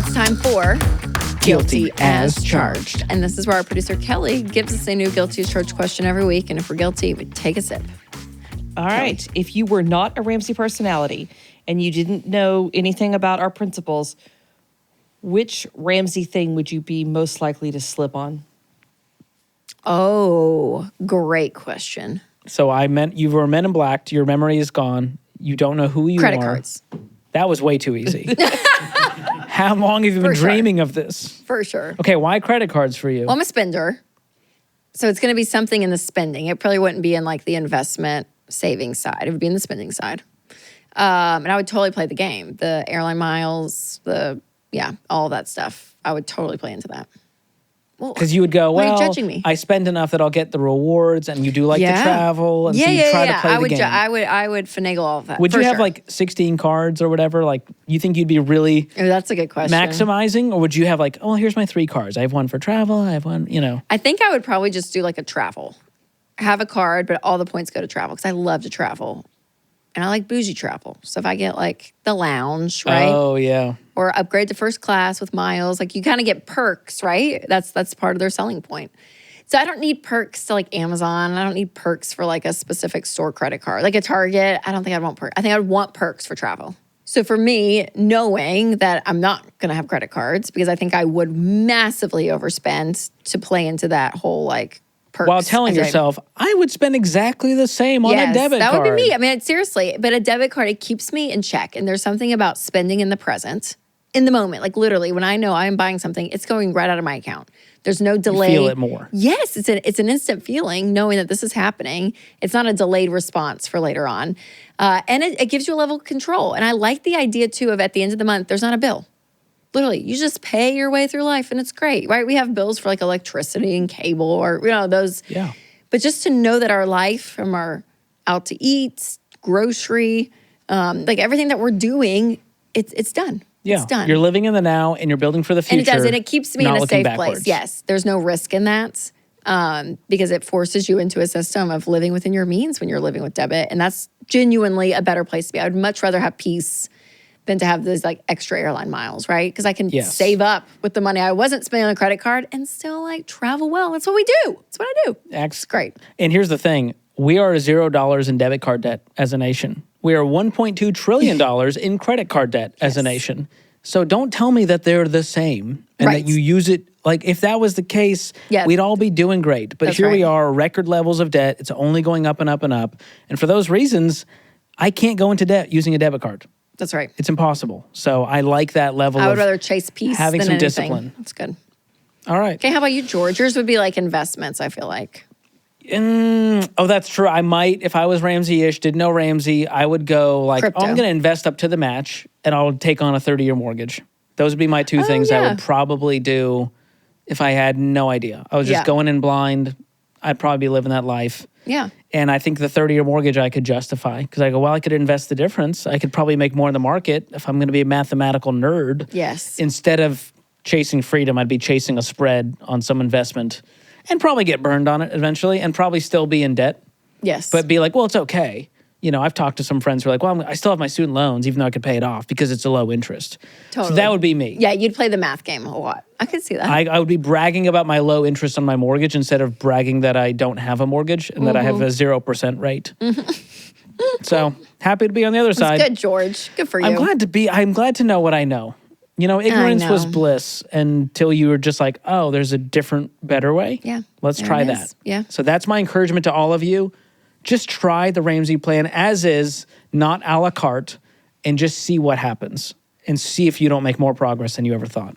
It's time for Guilty as Charged. And this is where our producer Kelly gives us a new Guilty as Charged question every week. And if we're guilty, we take a sip. All right. If you were not a Ramsey personality and you didn't know anything about our principles, which Ramsey thing would you be most likely to slip on? Oh, great question. So you were Men in Black. Your memory is gone. You don't know who you Credit are. cards. That was way too easy. How long have you been dreaming of this? For sure. Okay, why credit cards for you? Well, I'm a spender. So it's going to be something in the spending. It probably wouldn't be in like the investment savings side. It would be in the spending side. And I would totally play the game. The airline miles, all that stuff. I would totally play into that. Well, because you would go, why are you well, judging me? I spend enough that I'll get the rewards, and you do like to travel, and so you try to play the game. I would finagle all of that. Would you have like 16 cards or whatever? Like, you think you'd be really that's a good question. Maximizing, or would you have like, oh, here's my 3 cards. I have one for travel. I have one, I think I would probably just do like a travel. Have a card, but all the points go to travel because I love to travel. And I like bougie travel. So if I get like the lounge, right? Oh, yeah. Or upgrade to first class with miles, like you kind of get perks, right? That's part of their selling point. So I don't need perks to like Amazon. I don't need perks for like a specific store credit card. Like a Target, I don't think I'd want perks. I think I'd want perks for travel. So for me, knowing that I'm not going to have credit cards because I think I would massively overspend to play into that whole like perks. While telling yourself, I would spend exactly the same on a debit card. That would be me. I mean, seriously, but a debit card, it keeps me in check. And there's something about spending in the present, in the moment. Like literally, when I know I'm buying something, it's going right out of my account. There's no delay. You feel it more. Yes, it's an instant feeling knowing that this is happening. It's not a delayed response for later on. And it gives you a level of control. And I like the idea too of at the end of the month, there's not a bill. Literally, you just pay your way through life and it's great, right? We have bills for like electricity and cable or, those. Yeah. But just to know that our life from our out to eat, grocery, like everything that we're doing, it's done. Yeah. It's done. You're living in the now and you're building for the future. And it does. And it keeps me in a safe backwards. place. Yes. There's no risk in that because it forces you into a system of living within your means when you're living with debit. And that's genuinely a better place to be. I would much rather have peace than to have those like extra airline miles, right? Because I can save up with the money I wasn't spending on a credit card and still like travel well. That's what we do. That's what I do. It's great. And here's the thing. We are $0 in debit card debt as a nation. We are $1.2 trillion in credit card debt as a nation. So don't tell me that they're the same and that you use it. Like if that was the case, we'd all be doing great. But here we are, record levels of debt. It's only going up and up and up. And for those reasons, I can't go into debt using a debit card. That's right. It's impossible. So I like that level I would rather chase peace having than some anything. discipline. That's good. All right. Okay, how about you, George? Yours would be like investments, I feel like. That's true. I might, if I was Ramsey-ish, didn't know Ramsey, I would go like, Crypto. I'm going to invest up to the match and I'll take on a 30-year mortgage. Those would be my 2 things I would probably do if I had no idea. I was just going in blind. I'd probably be living that life. Yeah. And I think the 30-year mortgage I could justify because I go, well, I could invest the difference. I could probably make more in the market if I'm going to be a mathematical nerd. Yes. Instead of chasing freedom, I'd be chasing a spread on some investment and probably get burned on it eventually and probably still be in debt. Yes. But be like, well, it's okay. I've talked to some friends who are like, well, I still have my student loans even though I could pay it off because it's a low interest. Totally. So that would be me. Yeah, you'd play the math game a lot. I could see that. I would be bragging about my low interest on my mortgage instead of bragging that I don't have a mortgage and that I have a 0% rate. So happy to be on the other side. Good, George. Good for you. I'm glad to know what I know. Ignorance was bliss until you were just like, oh, there's a different, better way. Yeah. Let's try that. Yeah. So that's my encouragement to all of you. Just try the Ramsey plan as is, not a la carte, and just see what happens and see if you don't make more progress than you ever thought.